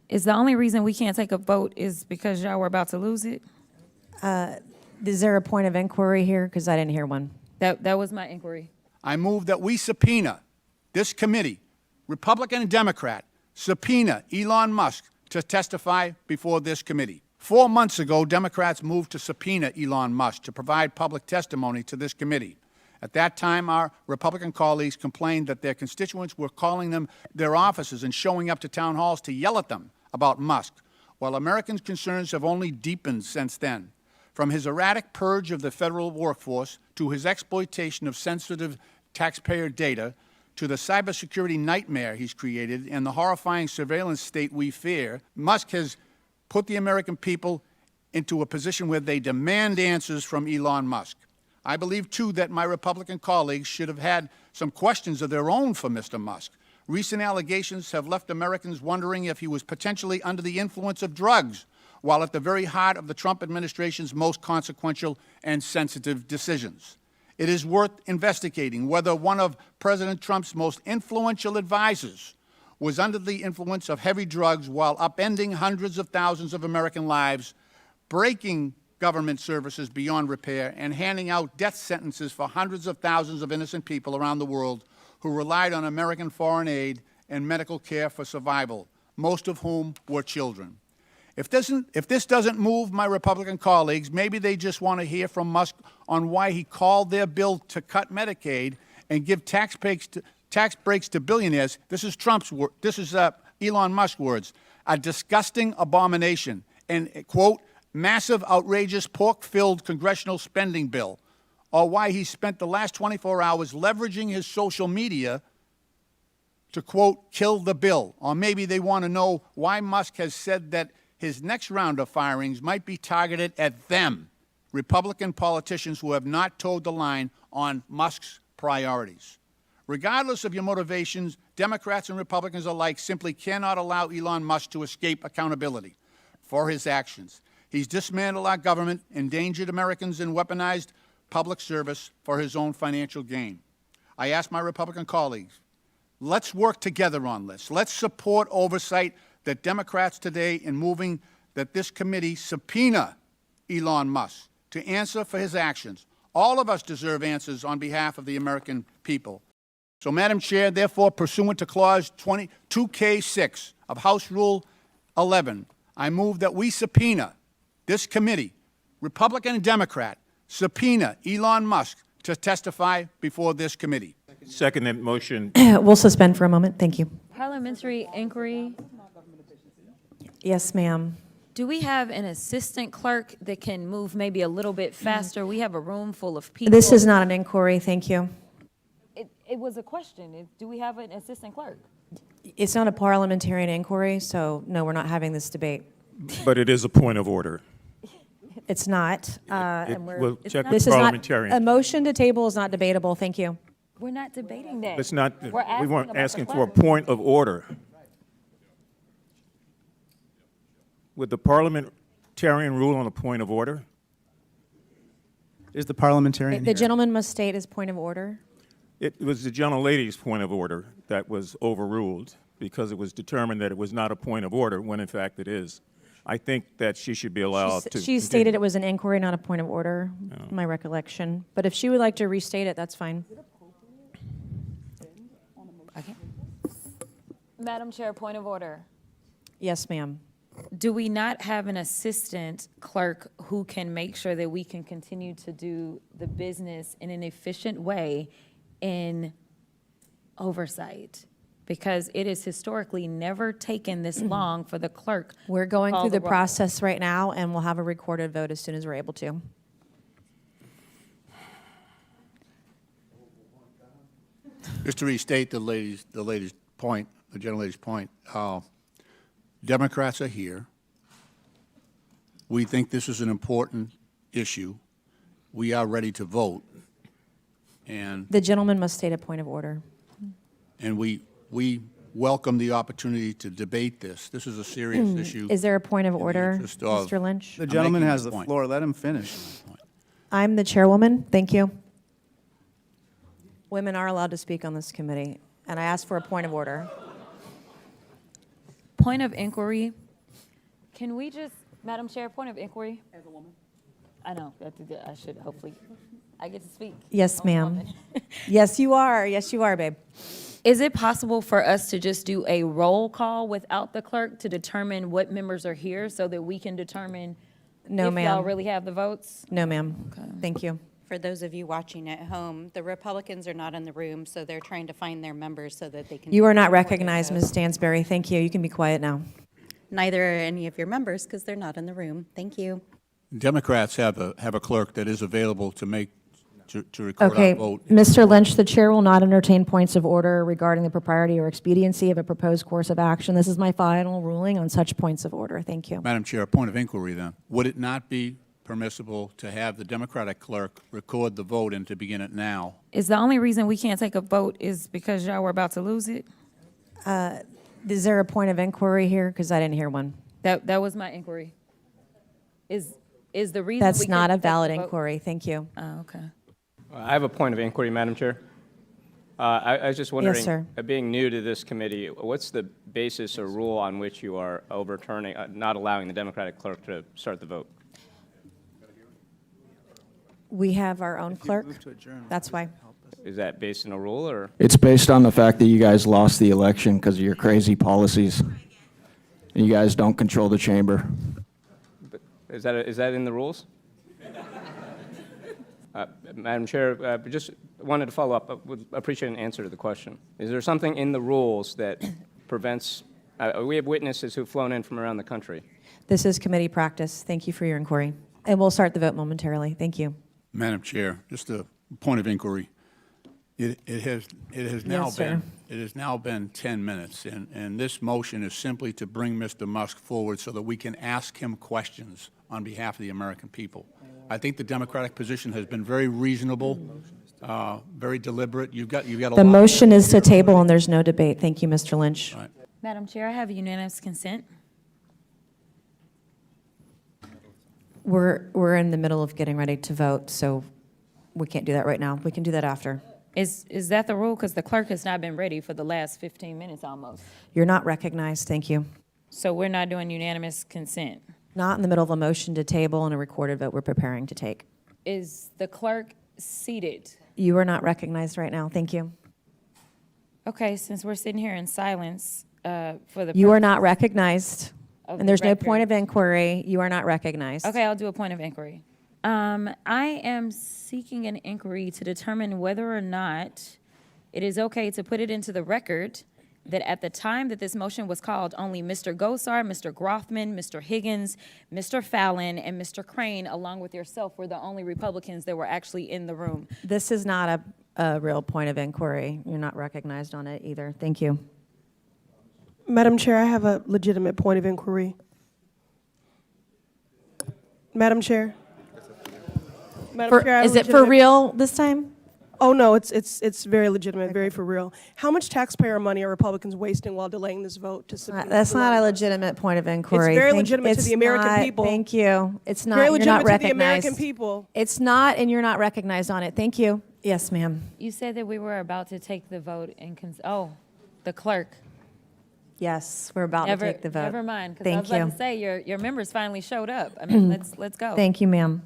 Is the only reason we can't take a vote is because y'all were about to lose it? Is there a point of inquiry here? Because I didn't hear one. That was my inquiry. I move that we subpoena this committee, Republican and Democrat, subpoena Elon Musk to testify before this committee. 4 months ago, Democrats moved to subpoena Elon Musk to provide public testimony to this committee. At that time, our Republican colleagues complained that their constituents were calling them their offices and showing up to town halls to yell at them about Musk, while Americans' concerns have only deepened since then. From his erratic purge of the federal workforce to his exploitation of sensitive taxpayer data to the cybersecurity nightmare he's created and the horrifying surveillance state we fear, Musk has put the American people into a position where they demand answers from Elon Musk. I believe, too, that my Republican colleagues should have had some questions of their own for Mr. Musk. Recent allegations have left Americans wondering if he was potentially under the influence of drugs, while at the very heart of the Trump administration's most consequential and sensitive decisions. It is worth investigating whether one of President Trump's most influential advisors was under the influence of heavy drugs while upending hundreds of thousands of American lives, breaking government services beyond repair, and handing out death sentences for hundreds of thousands of innocent people around the world who relied on American foreign aid and medical care for survival, most of whom were children. If this doesn't move my Republican colleagues, maybe they just want to hear from Musk on why he called their bill to cut Medicaid and give tax breaks to billionaires. This is Elon Musk's words, a disgusting abomination and, quote, massive, outrageous, pork-filled congressional spending bill, or why he spent the last 24 hours leveraging his social media to, quote, kill the bill. Or maybe they want to know why Musk has said that his next round of firings might be targeted at them, Republican politicians who have not toed the line on Musk's priorities. Regardless of your motivations, Democrats and Republicans alike simply cannot allow Elon Musk to escape accountability for his actions. He's dismantled our government, endangered Americans, and weaponized public service for his own financial gain. I ask my Republican colleagues, let's work together on this. Let's support oversight that Democrats today in moving that this committee subpoena Elon Musk to answer for his actions. All of us deserve answers on behalf of the American people. So, Madam Chair, therefore, pursuant to Clause 2K6 of House Rule 11, I move that we subpoena this committee, Republican and Democrat, subpoena Elon Musk to testify before this committee. Second that motion. We'll suspend for a moment. Thank you. Parliamentary inquiry. Yes, ma'am. Do we have an assistant clerk that can move maybe a little bit faster? We have a room full of people. This is not an inquiry. Thank you. It was a question. Do we have an assistant clerk? It's not a parliamentarian inquiry, so no, we're not having this debate. But it is a point of order. It's not. We'll check with This is not, parliamentarian. a motion to table is not debatable. Thank you. We're not debating that. It's not, We're we weren't about the asking for a clerk. point of order. With the parliamentarian rule on a point of order? Is the parliamentarian The here? gentleman must state his point of order. It was the gentlelady's point of order that was overruled because it was determined that it was not a point of order when in fact it is. I think that she should be allowed to. She stated it was an inquiry, not a point of order, my recollection. But if she would like to restate it, that's fine. Okay. Madam Chair, point of order. Yes, ma'am. Do we not have an assistant clerk who can make sure that we can continue to do the business in an efficient way in oversight? Because it is historically never taken this long for the clerk. We're going Call through the the roll. process right now, and we'll have a recorded vote as soon as we're able to. Just to restate the gentlelady's point, Democrats are here. We think this is an important issue. We are ready to vote, and The gentleman must state a point of order. we welcome the opportunity to debate this. This is a serious issue. Is there a point of the order, interest of- Mr. Lynch? The gentleman making has the the point. floor. Let him finish. I'm the chairwoman. Thank you. Women are allowed to speak on this committee, and I ask for a point of order. point of inquiry. Can we just, Madam Chair, point of inquiry? As a woman? I know, I should hopefully, I get to speak. Yes, Only ma'am. woman. Yes, you are. Yes, you are, babe. Is it possible for us to just do a roll call without the clerk to determine what members are here so that we can determine No, if y'all ma'am. really have the votes? No, ma'am. Thank you. For those of you watching at home, the Republicans are not in the room, so they're trying to find their members so that they can. You are not record their recognized, vote. Ms. Stansberry. Thank you. You can be quiet now. Neither are any of your members because they're not in the room. Thank you. Democrats have a clerk that is available to record our Okay, vote. Mr. Lynch, the chair will not entertain points of order regarding the propriety or expediency of a proposed course of action. This is my final ruling on such points of order. Thank you. Madam Chair, a point of inquiry then. Would it not be permissible to have the Democratic clerk record the vote and to begin it now? Is the only reason we can't take a vote is because y'all were about to lose it? Is there a point of inquiry here? Because I didn't hear one. That was my inquiry. Is the reason we That's not a couldn't take the valid vote- inquiry. Thank you. Oh, okay. I have a point of inquiry, Madam Chair. I was just wondering, sir. Being new to this committee, what's the basis or rule on which you are overturning, not allowing the Democratic clerk to start the vote? We have our own clerk. Move to adjourn. That's why. Is that based on a rule, or? It's based on the fact that you guys lost the election because of your crazy policies. And you guys don't control the chamber. Is that in the rules? Madam Chair, just wanted to follow up. Would appreciate an answer to the question. Is there something in the rules that prevents? We have witnesses who've flown in from around the country. This is committee practice. Thank you for your inquiry. And we'll start the vote momentarily. Thank you. Madam Chair, just a point of inquiry. It has now Yes, sir. been 10 minutes, and this motion is simply to bring Mr. Musk forward so that we can ask him questions on behalf of the American people. I think the Democratic position has been very reasonable, very deliberate. You've got a lot. The motion is to table and there's no debate. Thank you, Mr. Lynch. Right. Madam Chair, I have unanimous consent. We're in the middle of getting ready to vote, so we can't do that right now. We can do that after. Is that the rule? Because the clerk has not been ready for the last 15 minutes almost. You're not recognized. Thank you. So we're not doing unanimous consent. Not in the middle of a motion to table and a recorded vote we're preparing to take. Is the clerk seated? You are not recognized right now. Thank you. Okay, since we're sitting here in silence for the. You are not recognized. Of And the there's no record. point of inquiry. You are not recognized. Okay, I'll do a point of inquiry. I am seeking an inquiry to determine whether or not it is okay to put it into the record that at the time that this motion was called, only Mr. Gosar, Mr. Grothman, Mr. Higgins, Mr. Fallon, and Mr. Crane, along with yourself, were the only Republicans that were actually in the room. This is not a real point of inquiry. You're not recognized on it either. Thank you. Madam Chair, I have a legitimate point of inquiry. Madam Chair? Madam Chair, I have Is a it for legitimate- real this time? Oh, no, it's very legitimate, very for real. How much taxpayer money are Republicans wasting while delaying this vote to subpoena? That's not a legitimate point of inquiry. very Thank- legitimate to it's the American not- people. Thank you. It's not, Very you're not legitimate to the recognized. American people. It's not, and you're not recognized on it. Thank you. Yes, ma'am. You said that we were about to take the vote and, the clerk. Yes, we're about to take the vote. Never mind, because I Thank was about you. to say, your members finally showed up. I mean, let's go. Thank you, ma'am.